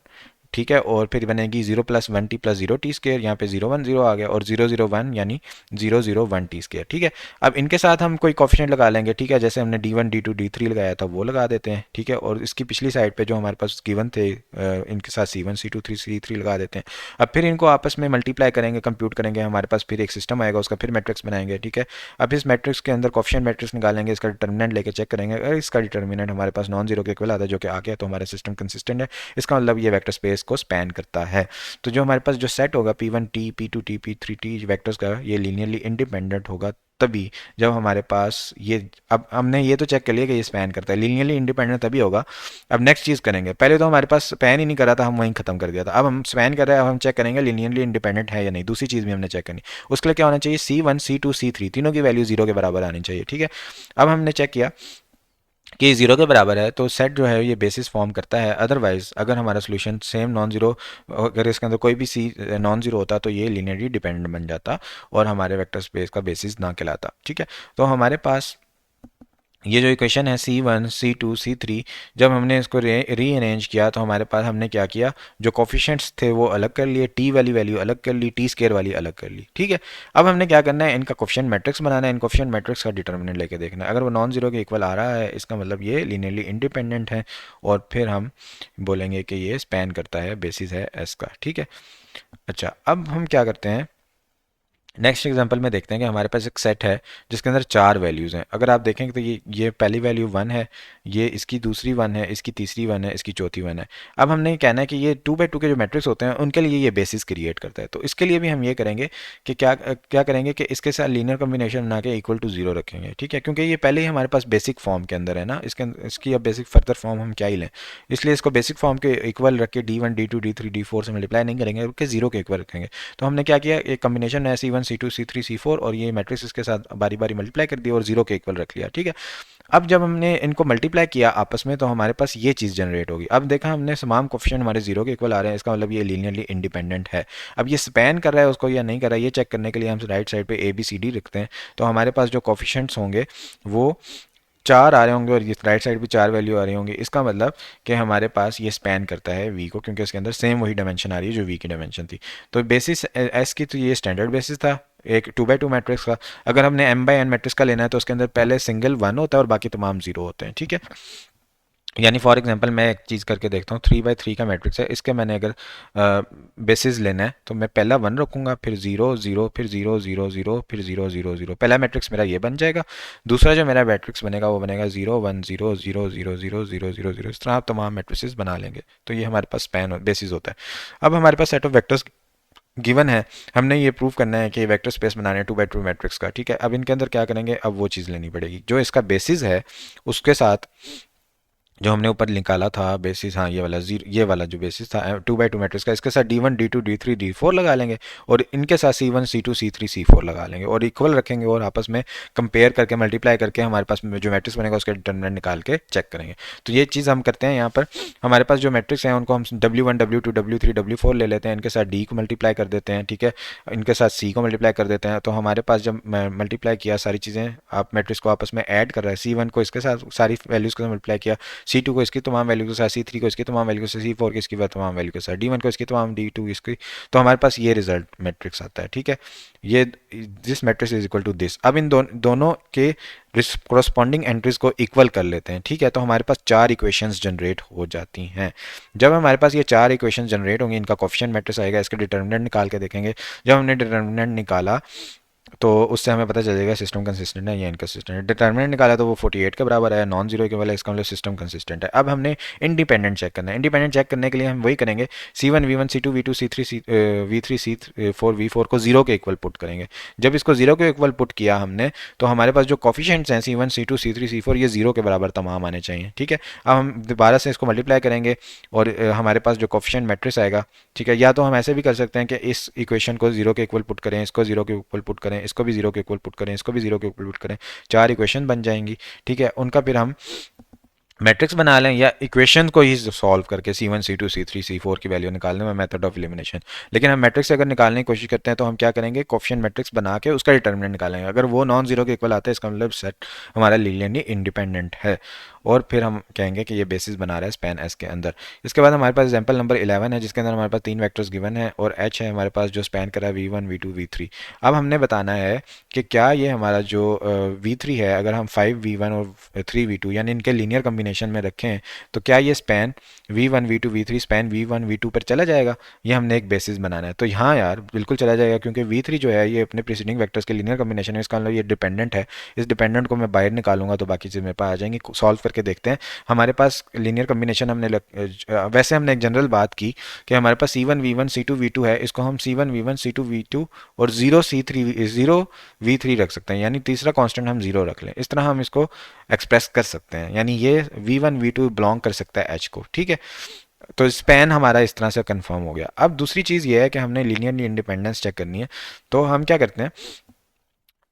ठीक है, और फिर बनेगी zero plus one T plus zero T square, यहाँ पे जीरो वन जीरो आ गया और जीरो जीरो वन यानी zero zero one T square, ठीक है। अब इनके साथ हम कोई कॉफिशिएंट लगा लेंगे, ठीक है, जैसे हमने D one D two D three लगाया था वो लगा देते हैं, ठीक है। और इसकी पिछली साइड पे जो हमारे पास गिवन थे इनके साथ c one c two three c three लगा देते हैं। अब फिर इनको आपस में मल्टीप्लाई करेंगे, कंप्यूट करेंगे, हमारे पास फिर एक सिस्टम आएगा, उसका फिर मैट्रिक्स बनाएंगे, ठीक है। अब इस मैट्रिक्स के अंदर कॉफिशिएंट मैट्रिक्स निकालेंगे, इसका डिटर्मिनेंट लेके चेक करेंगे, अगर इसका डिटर्मिनेंट हमारे पास नॉन जीरो के इक्वल आता है जो कि आ गया तो हमारा सिस्टम कंसिस्टेंट है, इसका मतलब ये वेक्टर स्पेस को स्पैन करता है। तो जो हमारे पास जो सेट होगा P1 T P2 T P3 T vectors का, ये लीनियरली इंडिपेंडेंट होगा तभी जब हमारे पास ये, अब हमने ये तो चेक कर लिया कि ये स्पैन करता है, लीनियरली इंडिपेंडेंट तभी होगा। अब नेक्स्ट चीज़ करेंगे, पहले तो हमारे पास स्पैन ही नहीं कर रहा था, हम वहीं खत्म कर दिया था। अब हम स्पैन कर रहे हैं, अब हम चेक करेंगे लीनियरली इंडिपेंडेंट है या नहीं। दूसरी चीज़ भी हमने चेक करनी, उसके लिए क्या होना चाहिए, C1 C2 C3 तीनों की वैल्यू जीरो के बराबर आनी चाहिए, ठीक है। अब हमने चेक किया कि जीरो के बराबर है तो सेट जो है ये बेसिस फॉर्म करता है। अदरवाइज अगर हमारा सोल्यूशन सेम नॉन जीरो, अगर इसके अंदर कोई भी सी नॉन जीरो होता तो ये लीनियरली डिपेंडेंट बन जाता और हमारे वेक्टर स्पेस का बेसिस ना कहलाता, ठीक है। तो हमारे पास ये जो इक्वेशन है C1 C2 C3, जब हमने इसको रीअरेंज किया तो हमारे पास हमने क्या किया, जो कोफिशिएंट्स थे वो अलग कर लिए, टी वाली वैल्यू अलग कर ली, टी स्केयर वाली अलग कर ली, ठीक है। अब हमने क्या करना है, इनका कोफिशिएंट मैट्रिक्स बनाना है, इन कोफिशिएंट मैट्रिक्स का डिटर्मिनेंट लेके देखना है। अगर वो नॉन जीरो के इक्वल आ रहा है इसका मतलब ये लीनियरली इंडिपेंडेंट है, और फिर हम बोलेंगे कि ये स्पैन करता है, बेसिस है एस का, ठीक है। अच्छा, अब हम क्या करते हैं, नेक्स्ट एग्जांपल में देखते हैं कि हमारे पास एक सेट है जिसके अंदर चार वैल्यूज़ हैं। अगर आप देखेंगे तो ये पहली वैल्यू वन है, ये इसकी दूसरी वन है, इसकी तीसरी वन है, इसकी चौथी वन है। अब हमने कहना है कि ये 2 बाई 2 के जो मैट्रिक्स होते हैं उनके लिए ये बेसिस क्रिएट करता है। तो इसके लिए भी हम ये करेंगे कि क्या क्या करेंगे कि इसके साथ लीनियर कॉम्बिनेशन बना के इक्वल टू जीरो रखेंगे, ठीक है, क्योंकि ये पहले ही हमारे पास बेसिक फॉर्म के अंदर है ना, इसकी अब बेसिक फर्दर फॉर्म हम क्या ही लें, इसलिए इसको बेसिक फॉर्म के इक्वल रख के D1 D2 D3 D4 से मल्टीप्लाई नहीं करेंगे, बल्कि जीरो के इक्वल रखेंगे। तो हमने क्या किया, एक कॉम्बिनेशन है C1 C2 C3 C4 और ये मैट्रिक्स इसके साथ बारी बारी मल्टीप्लाई कर दिया और जीरो के इक्वल रख लिया, ठीक है। अब जब हमने इनको मल्टीप्लाई किया आपस में तो हमारे पास ये चीज़ जनरेट होगी। अब देखा हमने तमाम कोफिशिएंट हमारे जीरो के इक्वल आ रहे हैं, इसका मतलब ये लीनियरली इंडिपेंडेंट है। अब ये स्पैन कर रहा है उसको या नहीं कर रहा है, ये चेक करने के लिए हम राइट साइड पे ABCD लिखते हैं। तो हमारे पास जो कोफिशिएंट्स होंगे वो चार आ रहे होंगे और ये राइट साइड पे चार वैल्यू आ रही होंगी। इसका मतलब कि हमारे पास ये स्पैन करता है वी को, क्योंकि इसके अंदर सेम वही डायमेंशन आ रही है जो वी की डायमेंशन थी। तो बेसिस एस की तो ये स्टैंडर्ड बेसिस था एक 2 बाई 2 मैट्रिक्स का। अगर हमने M/N मैट्रिक्स का लेना है तो उसके अंदर पहले सिंगल वन होता है और बाकी तमाम जीरो होते हैं, ठीक है। यानी फॉर एग्जांपल मैं एक चीज़ करके देखता हूँ, 3 बाई 3 का मैट्रिक्स है, इसके मैंने अगर बेसिस लेना है तो मैं पहला वन रखूँगा, फिर जीरो जीरो, फिर जीरो जीरो जीरो, फिर जीरो जीरो जीरो। पहला मैट्रिक्स मेरा ये बन जाएगा। दूसरा जो मेरा मैट्रिक्स बनेगा वो बनेगा 0 1 0 0 0 0 0 0 0। इस तरह आप तमाम मैट्रिसेस बना लेंगे, तो ये हमारे पास स्पैन बेसिस होता है। अब हमारे पास सेट ऑफ वेक्टर्स गिवन है, हमने ये प्रूव करना है कि वेक्टर स्पेस बनाना है 2 बाई 2 मैट्रिक्स का, ठीक है। अब इनके अंदर क्या करेंगे, अब वो चीज़ लेनी पड़ेगी जो इसका बेसिस है उसके साथ जो हमने ऊपर निकाला था बेसिस, हाँ ये वाला जीरो, ये वाला जो बेसिस था 2 बाई 2 मैट्रिक्स का, इसके साथ D1 D2 D3 D4 लगा लेंगे और इनके साथ C1 C2 C3 C4 लगा लेंगे और इक्वल रखेंगे और आपस में कंपेयर करके मल्टीप्लाई करके हमारे पास जो मैट्रिक्स बनेगा उसका डिटरमिनेंट निकाल के चेक करेंगे। तो ये चीज़ हम करते हैं यहाँ पर। हमारे पास जो मैट्रिक्स हैं उनको हम W1 W2 W3 W4 ले लेते हैं, इनके साथ D को मल्टीप्लाई कर देते हैं, ठीक है, इनके साथ C को मल्टीप्लाई कर देते हैं। तो हमारे पास जब मल्टीप्लाई किया सारी चीज़ें, आप मैट्रिक्स को आपस में ऐड कर रहे हैं, C1 को इसके साथ सारी वैल्यूज़ को मल्टीप्लाई किया, C2 को इसकी तमाम वैल्यू के साथ, C3 को इसकी तमाम वैल्यू के साथ, C4 को इसकी तमाम वैल्यू के साथ, D1 को इसकी तमाम, D2 इसकी, तो हमारे पास ये रिजल्ट मैट्रिक्स आता है, ठीक है। ये this matrix is equal to this. अब इन दोनों के कोरस्पॉन्डिंग एंट्रीज को इक्वल कर लेते हैं, ठीक है। तो हमारे पास चार इक्वेशंस जनरेट हो जाती हैं। जब हमारे पास ये चार इक्वेशंस जनरेट होंगी, इनका कोफिशिएंट मैट्रिक्स आएगा, इसका डिटर्मिनेंट निकाल के देखेंगे। जब हमने डिटर्मिनेंट निकाला तो उससे हमें पता चल जाएगा सिस्टम कंसिस्टेंट है या इनकंसिस्टेंट है। डिटर्मिनेंट निकाला तो वो 48 के बराबर है, नॉन जीरो के वाला, इसका मतलब सिस्टम कंसिस्टेंट है। अब हमने इंडिपेंडेंट चेक करना है। इंडिपेंडेंट चेक करने के लिए हम वही करेंगे, C1 V1 C2 V2 C3 V3 C4 V4 को जीरो के इक्वल पुट करेंगे। जब इसको जीरो के इक्वल पुट किया हमने तो हमारे पास जो कॉफिशिएंट्स हैं C1 C2 C3 C4 ये जीरो के बराबर तमाम आने चाहिए, ठीक है। अब हम दोबारा से इसको मल्टीप्लाई करेंगे और हमारे पास जो कॉफिशिएंट मैट्रिक्स आएगा, ठीक है, या तो हम ऐसे भी कर सकते हैं कि इस इक्वेशन को जीरो के इक्वल पुट करें, इसको जीरो के इक्वल पुट करें, इसको भी जीरो के इक्वल पुट करें, इसको भी जीरो के इक्वल पुट करें, चार इक्वेशन बन जाएंगी, ठीक है। उनका फिर हम मैट्रिक्स बना लें या इक्वेशन को ही सॉल्व करके C1 C2 C3 C4 की वैल्यू निकालने में मेथड ऑफ एलिमिनेशन। लेकिन हम मैट्रिक्स अगर निकालने की कोशिश करते हैं तो हम क्या करेंगे, कोफिशिएंट मैट्रिक्स बना के उसका डिटर्मिनेंट निकालेंगे। अगर वो नॉन जीरो के इक्वल आता है इसका मतलब सेट हमारा लीनियरली इंडिपेंडेंट है और फिर हम कहेंगे कि ये बेसिस बना रहा है स्पैन एस के अंदर। इसके बाद हमारे पास एग्जाम्पल नंबर 11 है जिसके अंदर हमारे पास तीन वैक्टर्स गिवन है और H है हमारे पास जो स्पैन कर रहा है V1 V2 V3। अब हमने बताना है कि क्या ये हमारा जो V3 है अगर हम 5V1 और 3V2 यानी इनके लीनियर कम्बिनेशन में रखें तो क्या ये span V1 V2 V3 span V1 V2 पर चला जाएगा। ये हमने एक बेसिस बनाना है। तो हाँ यार बिल्कुल चला जाएगा, क्योंकि V3 जो है ये अपने प्रीसीडिंग वेक्टर्स के लीनियर कम्बिनेशन है, इसका मतलब ये डिपेंडेंट है। इस डिपेंडेंट को मैं बाहर निकालूंगा तो बाकी चीज़ मेरे पास आ जाएंगी। सॉल्व करके देखते हैं। हमारे पास लीनियर कम्बिनेशन वैसे हमने एक जनरल बात की कि हमारे पास C1 V1 C2 V2 है, इसको हम C1 V1 C2 V2 और ज़ीरो V3 रख सकते हैं, यानी तीसरा कांस्टेंट हम ज़ीरो रख लें। इस तरह हम इसको एक्सप्रेस कर सकते हैं, यानी ये V1 V2 बिलोंग कर सकता है H को, ठीक है। तो स्पैन हमारा इस तरह से कंफर्म हो गया। अब दूसरी चीज़ ये है कि हमने लीनियरली इंडिपेंडेंस चेक करनी है, तो हम क्या करते हैं,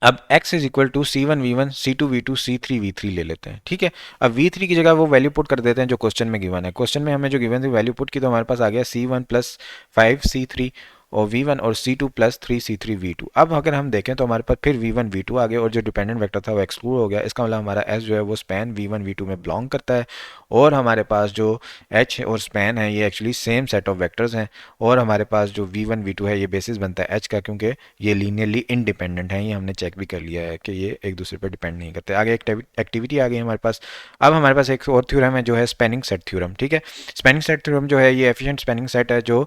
अब x is equal to C1 V1 C2 V2 C3 V3 ले लेते हैं, ठीक है। अब V3 की जगह वो वैल्यू पुट कर देते हैं जो क्वेश्चन में गिवन है। क्वेश्चन में हमें जो गिवन थी वैल्यू पुट की, तो हमारे पास आ गया C1 प्लस 5 C3 और V1 और C2 प्लस 3 C3 V2। अब अगर हम देखें तो हमारे पास फिर V1 V2 आ गया और जो डिपेंडेंट वेक्टर था वो एक्सक्लूड हो गया। इसका मतलब हमारा S जो है वो स्पैन V1 V2 में बिलोंग करता है, और हमारे पास जो H और स्पैन है ये actually same set of vectors हैं, और हमारे पास जो V1 V2 है ये बेसिस बनता है H का, क्योंकि ये लीनियरली इंडिपेंडेंट है। ये हमने चेक भी कर लिया है कि ये एक दूसरे पर डिपेंड नहीं करते। आगे एक्टिविटी आ गई हमारे पास। अब हमारे पास एक और थ्योरम है जो है स्पैनिंग सेट थ्योरम, ठीक है। स्पैनिंग सेट थ्योरम जो है ये एफिशिएंट स्पैनिंग सेट है, जो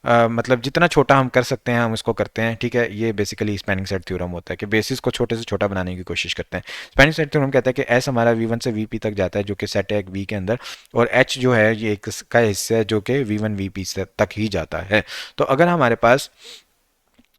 मतलब जितना छोटा हम कर सकते हैं हम उसको करते हैं, ठीक है। ये बेसिकली स्पैनिंग सेट थ्योरम होता है कि बेसिस को छोटे से छोटा बनाने की कोशिश करते हैं। स्पैनिंग सेट थ्योरम कहता है कि एस हमारा V1 से VP तक जाता है, जो कि सेट है एक V के अंदर, और H जो है ये एक का हिस्सा है जो कि V1 VP तक ही जाता है। तो अगर हमारे पास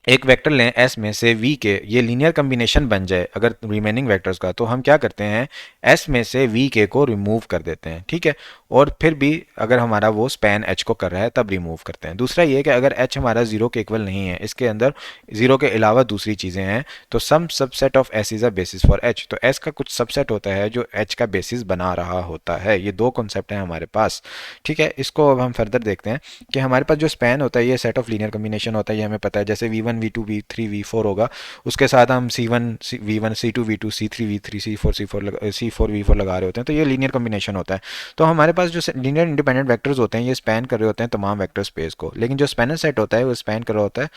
एक वेक्टर लें S में से V के, ये लीनियर कम्बिनेशन बन जाए अगर रिमेनिंग वेक्टर्स का, तो हम क्या करते हैं, S में से V के को रिमूव कर देते हैं, ठीक है। और फिर भी अगर हमारा वो स्पैन H को कर रहा है तब रिमूव करते हैं। दूसरा ये कि अगर H हमारा जीरो के इक्वल नहीं है, इसके अंदर जीरो के अलावा दूसरी चीज़ें हैं, तो some subset of S is a basis for H। तो S का कुछ सबसेट होता है जो H का बेसिस बना रहा होता है। ये दो कॉन्सेप्ट हैं हमारे पास, ठीक है। इसको अब हम फर्दर देखते हैं कि हमारे पास जो स्पैन होता है ये सेट ऑफ लीनियर कम्बिनेशन होता है, ये हमें पता है। जैसे V1 V2 V3 V4 होगा, उसके साथ हम C1 V1 C2 V2 C3 V3 C4 V4 लगा रहे होते हैं, तो ये लीनियर कम्बिनेशन होता है। तो हमारे पास जो लीनियर इंडिपेंडेंट वेक्टर्स होते हैं ये स्पैन कर रहे होते हैं तमाम वेक्टर स्पेस को, लेकिन जो स्पैनर सेट होता है वो स्पैन कर रहा होता है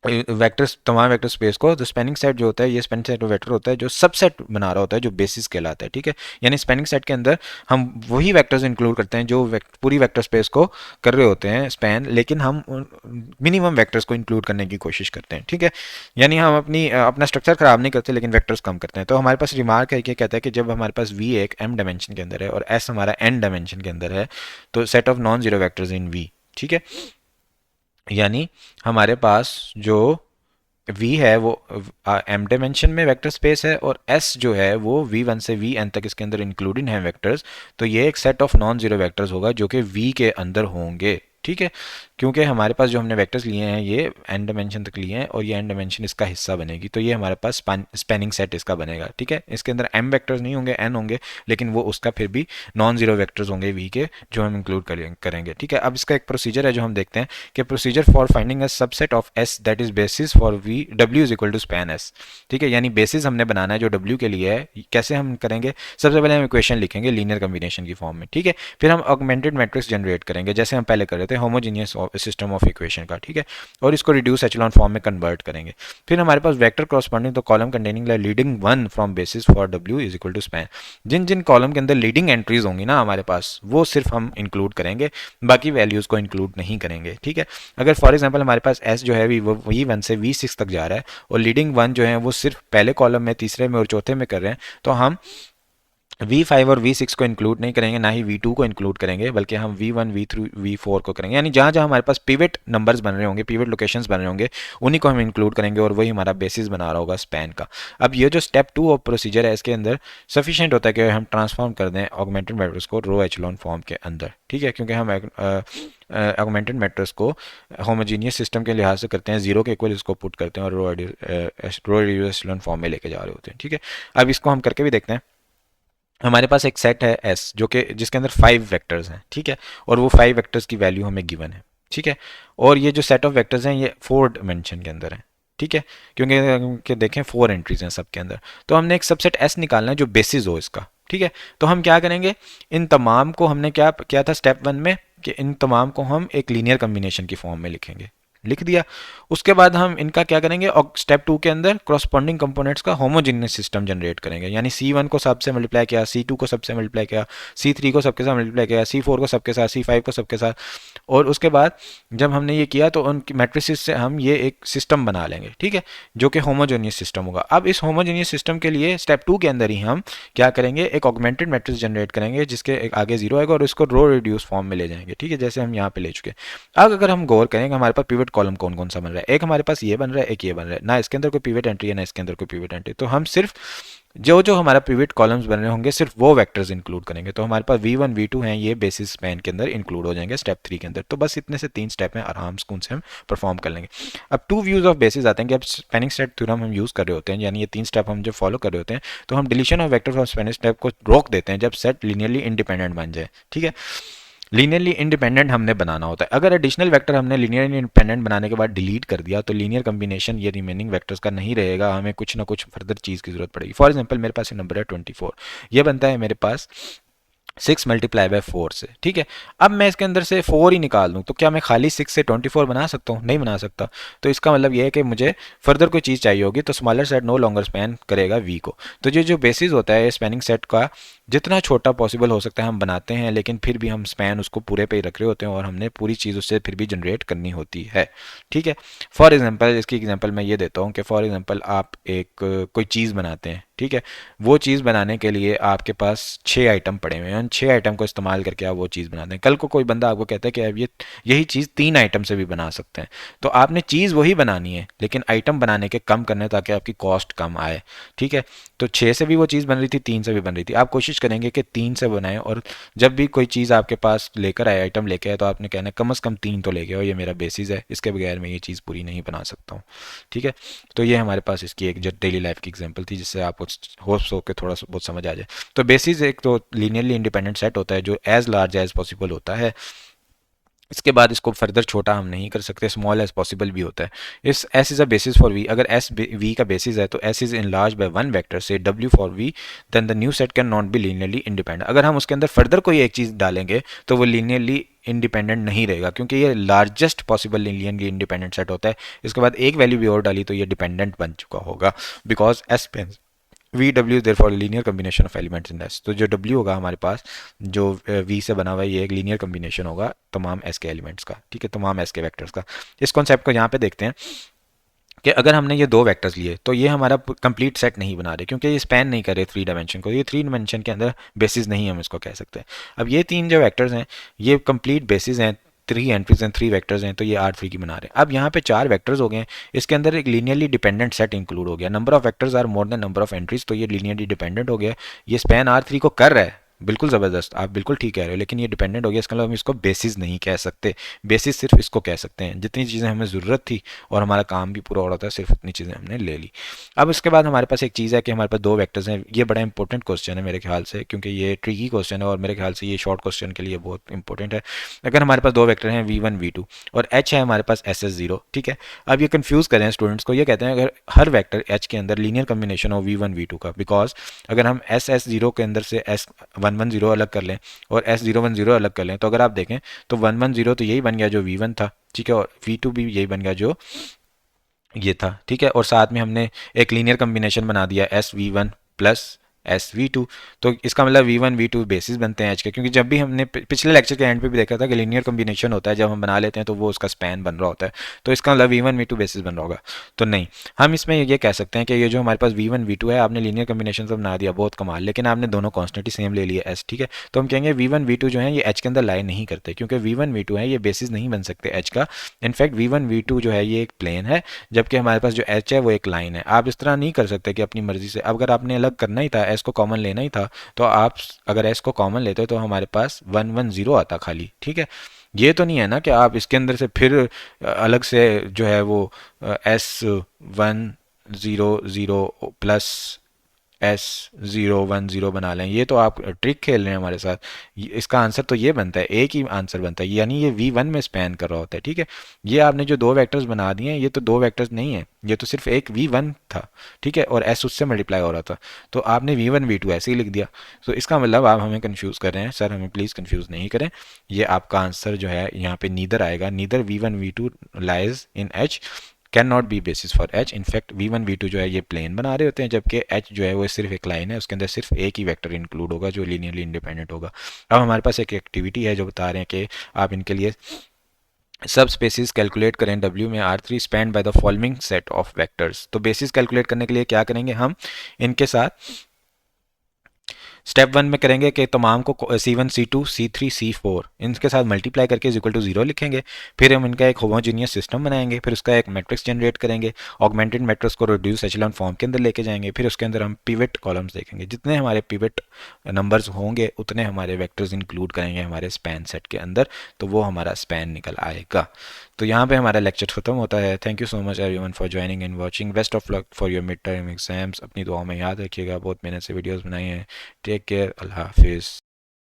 वेक्टर्स, तमाम वेक्टर स्पेस को। तो स्पैनिंग सेट जो होता है ये स्पैनिंग सेट वेक्टर होता है जो सबसेट बना रहा होता है, जो बेसिस कहलाता है, ठीक है। यानी स्पैनिंग सेट के अंदर हम वही वेक्टर्स इंक्लूड करते हैं जो पूरी वेक्टर स्पेस को कर रहे होते हैं स्पैन, लेकिन हम मिनिमम वेक्टर्स को इंक्लूड करने की कोशिश करते हैं, ठीक है। यानी हम अपना स्ट्रक्चर खराब नहीं करते लेकिन वेक्टर्स कम करते हैं। तो हमारे पास रिमार्क है कि कहता है कि जब हमारे पास V एक M डायमेंशन के अंदर है और S हमारा N डायमेंशन के अंदर है, तो set of non zero vectors in V, ठीक है। यानी हमारे पास जो V है वो M डायमेंशन में वेक्टर स्पेस है, और S जो है वो V1 से Vn तक इसके अंदर इंक्लूडेड हैं वेक्टर्स। तो ये एक set of non zero vectors होगा जो कि V के अंदर होंगे, ठीक है। क्योंकि हमारे पास जो हमने वेक्टर्स लिए हैं ये n डायमेंशन तक लिए हैं और ये n डायमेंशन इसका हिस्सा बनेगी, तो ये हमारे पास स्पैनिंग सेट इसका बनेगा, ठीक है। इसके अंदर m वेक्टर्स नहीं होंगे, n होंगे, लेकिन वो उसका फिर भी नॉन जीरो वेक्टर्स होंगे V के, जो हम इंक्लूड करेंगे, ठीक है। अब इसका एक प्रोसीजर है जो हम देखते हैं कि procedure for finding a subset of S that is basis for V W is equal to span S, ठीक है। यानी बेसिस हमने बनाना है जो W के लिए है। कैसे हम करेंगे, सबसे पहले हम इक्वेशन लिखेंगे लीनियर कम्बिनेशन की फॉर्म में, ठीक है। फिर हम ऑगमेंटेड मैट्रिक्स जनरेट करेंगे जैसे हम पहले कर रहे थे होमोजीनियस सिस्टम ऑफ इक्वेशन का, ठीक है, और इसको रिड्यूस एचेलॉन फॉर्म में कन्वर्ट करेंगे। फिर हमारे पास vector corresponding to column containing leading one from basis for W is equal to span. जिन जिन कॉलम के अंदर लीडिंग एंट्रीज होंगी ना हमारे पास, वो सिर्फ हम इंक्लूड करेंगे, बाकी वैल्यूज को इंक्लूड नहीं करेंगे, ठीक है। अगर फॉर एग्जांपल हमारे पास S जो है V1 से V6 तक जा रहा है और लीडिंग वन जो है वो सिर्फ पहले कॉलम में, तीसरे में और चौथे में कर रहे हैं, तो हम V5 और V6 को इंक्लूड नहीं करेंगे, ना ही V2 को इंक्लूड करेंगे, बल्कि हम V1 V3 V4 को करेंगे। यानी जहाँ जहाँ हमारे पास पिवट नंबर्स बन रहे होंगे, पिवट लोकेशंस बन रहे होंगे, उन्हीं को हम इंक्लूड करेंगे और वही हमारा बेसिस बना रहा होगा स्पैन का। अब ये जो स्टेप 2 ऑफ प्रोसीजर है इसके अंदर सफिशिएंट होता है कि हम ट्रांसफॉर्म कर दें ऑगमेंटेड मैट्रिक्स को रो एचेलॉन फॉर्म के अंदर, ठीक है, क्योंकि हम ऑगमेंटेड मैट्रिक्स को होमोजीनियस सिस्टम के लिहाज से करते हैं, जीरो के इक्वल इसको पुट करते हैं और रो रिड्यूस्ड एचेलॉन फॉर्म में लेके जा रहे होते हैं, ठीक है। अब इसको हम करके भी देखते हैं। हमारे पास एक सेट है S जो कि जिसके अंदर 5 वेक्टर्स हैं, ठीक है, और वो 5 वेक्टर्स की वैल्यू हमें गिवन है, ठीक है। और ये जो सेट ऑफ वेक्टर्स हैं ये 4 डायमेंशन के अंदर है, ठीक है, क्योंकि देखें 4 एंट्रीज हैं सबके अंदर। तो हमने एक सबसेट S निकालना है जो बेसिस हो इसका, ठीक है। तो हम क्या करेंगे, इन तमाम को हमने क्या किया था स्टेप 1 में कि इन तमाम को हम एक लीनियर कम्बिनेशन की फॉर्म में लिखेंगे, लिख दिया। उसके बाद हम इनका क्या करेंगे, और स्टेप 2 के अंदर क्रॉसपॉन्डिंग कंपोनेंट्स का होमोजेनियस सिस्टम जनरेट करेंगे, यानी C1 को सबसे मल्टीप्लाई किया, C2 को सबसे मल्टीप्लाई किया, C3 को सबके साथ मल्टीप्लाई किया, C4 को सबके साथ, C5 को सबके साथ। और उसके बाद जब हमने ये किया तो उन मैट्रिसेस से हम ये एक सिस्टम बना लेंगे, ठीक है, जो कि होमोजेनियस सिस्टम होगा। अब इस होमोजेनियस सिस्टम के लिए स्टेप 2 के अंदर ही हम क्या करेंगे, एक ऑगमेंटेड मैट्रिक्स जनरेट करेंगे जिसके एक आगे जीरो आएगा और इसको रो रिड्यूस फॉर्म में ले जाएंगे, ठीक है, जैसे हम यहाँ पे ले चुके हैं। अब अगर हम गौर करेंगे हमारे पास पिवट कॉलम कौन कौन सा बन रहा है, एक हमारे पास ये बन रहा है, एक ये बन रहा है, ना इसके अंदर कोई पिवट एंट्री है ना इसके अंदर कोई पिवट एंट्री, तो हम सिर्फ जो जो हमारा पिवट कॉलम्स बन रहे होंगे सिर्फ वो वेक्टर्स इंक्लूड करेंगे। तो हमारे पास V1 V2 हैं, ये बेसिस स्पैन के अंदर इंक्लूड हो जाएंगे स्टेप 3 के अंदर। तो बस इतने से 3 स्टेप हैं, आराम से हम परफॉर्म कर लेंगे। अब 2 व्यूज ऑफ बेसिस आते हैं कि अब स्पैनिंग सेट थ्योरम हम यूज़ कर रहे होते हैं, यानी ये 3 स्टेप हम जब फॉलो कर रहे होते हैं तो हम deletion of vector from spanning step को रोक देते हैं जब सेट लीनियरली इंडिपेंडेंट बन जाए, ठीक है। लीनियरली इंडिपेंडेंट हमने बनाना होता है। अगर एडिशनल वेक्टर हमने लीनियरली इंडिपेंडेंट बनाने के बाद डिलीट कर दिया तो लीनियर कम्बिनेशन ये रिमेनिंग वेक्टर्स का नहीं रहेगा, हमें कुछ ना कुछ फर्दर चीज़ की जरूरत पड़ेगी। फॉर एग्जाम्पल मेरे पास ये नंबर है 24, ये बनता है मेरे पास 6 × 4 से, ठीक है। अब मैं इसके अंदर से 4 ही निकाल दूं तो क्या मैं खाली 6 से 24 बना सकता हूँ? नहीं बना सकता। तो इसका मतलब ये है कि मुझे फर्दर कोई चीज़ चाहिए होगी, तो smaller set no longer span करेगा वी को। तो जो जो बेसिस होता है स्पैनिंग सेट का जितना छोटा पॉसिबल हो सकता है हम बनाते हैं, लेकिन फिर भी हम स्पैन उसको पूरे पे ही रख रहे होते हैं और हमने पूरी चीज़ उससे फिर भी जनरेट करनी होती है, ठीक है। फॉर एग्जाम्पल इसकी एग्जाम्पल मैं ये देता हूँ कि फॉर एग्जाम्पल आप एक कोई चीज़ बनाते हैं, ठीक है। वो चीज़ बनाने के लिए आपके पास 6 आइटम पड़े हुए हैं, उन 6 आइटम को इस्तेमाल करके आप वो चीज़ बनाते हैं। कल को कोई बंदा आपको कहता है कि अब ये यही चीज़ 3 आइटम से भी बना सकते हैं, तो आपने चीज़ वही बनानी है लेकिन आइटम बनाने के कम करने ताकि आपकी कॉस्ट कम आए, ठीक है। तो 6 से भी वो चीज़ बन रही थी, 3 से भी बन रही थी, आप कोशिश करेंगे कि 3 से बनाएं। और जब भी कोई चीज़ आपके पास लेकर आए, आइटम लेके आए, तो आपने कहना कम से कम 3 तो लेके आओ, ये मेरा बेसिस है, इसके बगैर मैं ये चीज़ पूरी नहीं बना सकता हूँ, ठीक है। तो ये हमारे पास इसकी एक जो डेली लाइफ की एग्जांपल थी जिससे आप होप्स हो के थोड़ा सा बहुत समझ आ जाए। तो बेसिस एक तो लीनियरली इंडिपेंडेंट सेट होता है जो एज लार्ज एज पॉसिबल होता है। इसके बाद इसको फर्दर छोटा हम नहीं कर सकते, स्मॉल एज पॉसिबल भी होता है। इस S is a basis for V, अगर एस वी का बेसिस है तो S is enlarged by one vector से W for V, then the new set can not be linearly independent. अगर हम उसके अंदर फर्दर कोई एक चीज़ डालेंगे तो वो लीनियरली इंडिपेंडेंट नहीं रहेगा, क्योंकि ये largest possible linearly independent set होता है। इसके बाद एक वैल्यू भी और डाली तो ये डिपेंडेंट बन चुका होगा, because S V W is there for linear combination of elements in S. तो जो डब्ल्यू होगा हमारे पास जो वी से बना हुआ है, ये एक लीनियर कम्बिनेशन होगा तमाम एस के एलिमेंट्स का, ठीक है, तमाम एस के वेक्टर्स का। इस कॉन्सेप्ट को यहाँ पे देखते हैं कि अगर हमने ये 2 वेक्टर्स लिए तो ये हमारा कंप्लीट सेट नहीं बना रहे, क्योंकि ये स्पैन नहीं कर रहे 3 डायमेंशन को, ये 3 डायमेंशन के अंदर बेसिस नहीं हम इसको कह सकते। अब ये 3 जो वेक्टर्स हैं ये कंप्लीट बेसिस हैं, 3 एंट्रीज हैं, 3 वेक्टर्स हैं, तो ये R3 की बना रहे हैं। अब यहाँ पे 4 वेक्टर्स हो गए हैं, इसके अंदर एक लीनियरली डिपेंडेंट सेट इंक्लूड हो गया, number of vectors are more than number of entries, तो ये लीनियरली डिपेंडेंट हो गया। ये स्पैन R3 को कर रहा है, बिल्कुल ज़बरदस्त, आप बिल्कुल ठीक कह रहे हो, लेकिन ये डिपेंडेंट हो गया, इसका मतलब हम इसको बेसिस नहीं कह सकते। बेसिस सिर्फ इसको कह सकते हैं, जितनी चीज़ें हमें ज़रूरत थी और हमारा काम भी पूरा हो रहा था, सिर्फ इतनी चीज़ें हमने ले ली। अब इसके बाद हमारे पास एक चीज़ है कि हमारे पास 2 वेक्टर्स हैं। ये बड़ा इंपॉर्टेंट क्वेश्चन है मेरे ख्याल से, क्योंकि ये ट्रिकी क्वेश्चन है और मेरे ख्याल से ये शॉर्ट क्वेश्चन के लिए बहुत इंपॉर्टेंट है। अगर हमारे पास 2 वेक्टर हैं V1 V2 और H है हमारे पास SS0, ठीक है। अब ये कंफ्यूज कर रहे हैं स्टूडेंट्स को, ये कहते हैं अगर हर वेक्टर H के अंदर लीनियर कम्बिनेशन हो V1 V2 का, बिकॉज अगर हम SS0 के अंदर से S110 अलग कर लें और S010 अलग कर लें, तो अगर आप देखें तो 110 तो यही बन गया जो V1 था, ठीक है, और V2 भी यही बन गया जो ये था, ठीक है। और साथ में हमने एक लीनियर कम्बिनेशन बना दिया SV1 प्लस SV2, तो इसका मतलब V1 V2 बेसिस बनते हैं H के, क्योंकि जब भी हमने पिछले लेक्चर के एंड पे भी देखा था कि लीनियर कम्बिनेशन होता है जब हम बना लेते हैं तो वो उसका स्पैन बन रहा होता है, तो इसका मतलब V1 V2 बेसिस बन रहा होगा। तो नहीं, हम इसमें ये कह सकते हैं कि ये जो हमारे पास V1 V2 है, आपने लीनियर कम्बिनेशन से बना दिया, बहुत कमाल, लेकिन आपने दोनों कॉन्स्टेंट ही सेम ले लिया S, ठीक है। तो हम कहेंगे V1 V2 जो है ये H के अंदर लाई नहीं करते, क्योंकि V1 V2 है ये बेसिस नहीं बन सकते H का। इनफैक्ट V1 V2 जो है ये एक प्लेन है, जबकि हमारे पास जो H है वो एक लाइन है। आप इस तरह नहीं कर सकते कि अपनी मर्जी से, अगर आपने अलग करना ही था, S को कॉमन लेना ही था, तो आप अगर S को कॉमन लेते तो हमारे पास 110 आता खाली, ठीक है। ये तो नहीं है ना कि आप इसके अंदर से फिर अलग से जो है वो S100 प्लस S010 बना लें। ये तो आप ट्रिक खेल रहे हैं हमारे साथ। इसका आंसर तो ये बनता है, एक ही आंसर बनता है, यानी ये V1 में स्पैन कर रहा होता है। ठीक है, ये आपने जो दो वेक्टर्स बना दिए हैं, ये तो दो वेक्टर्स नहीं है, ये तो सिर्फ एक V1 था। ठीक है, और S उससे मल्टीप्लाई हो रहा था, तो आपने V1 V2 ऐसे ही लिख दिया। तो इसका मतलब आप हमें कंफ्यूज कर रहे हैं। सर हमें प्लीज़ कंफ्यूज नहीं करें। ये आपका आंसर जो है यहाँ पे नीदर आएगा, neither V1 V2 lies in H, can not B basis for H। In fact V1 V2 जो है ये प्लेन बना रहे होते हैं, जबकि H जो है वो सिर्फ एक लाइन है, उसके अंदर सिर्फ एक ही वेक्टर इंक्लूड होगा जो लीनियरली इंडिपेंडेंट होगा। अब हमारे पास एक एक्टिविटी है जो बता रहे हैं कि आप इनके लिए सब स्पेसिस कैलकुलेट करें W में R3 span by the following set of vectors. तो बेसिस कैलकुलेट करने के लिए क्या करेंगे हम, इनके साथ स्टेप वन में करेंगे कि तमाम को C1 C2 C3 C4 इनके साथ मल्टीप्लाई करके इज इक्वल टू 0 लिखेंगे। फिर हम इनका एक होमोजीनियस सिस्टम बनाएंगे, फिर उसका एक मैट्रिक्स जनरेट करेंगे, ऑगमेंटेड मैट्रिक्स को रिड्यूस एचेलॉन फॉर्म के अंदर लेके जाएंगे, फिर उसके अंदर हम पिवट कॉलम्स देखेंगे। जितने हमारे पिवट नंबर्स होंगे उतने हमारे वेक्टर्स इंक्लूड करेंगे हमारे स्पैन सेट के अंदर, तो वो हमारा स्पैन निकल आएगा। तो यहाँ पे हमारा लेक्चर खत्म होता है। Thank you so much everyone for joining and watching. Best of luck for your mid term exams. अपनी दुआओं में याद रखिएगा, बहुत मेहनत से वीडियोस बनाई हैं। टेक केयर, अल्लाह हाफिज़।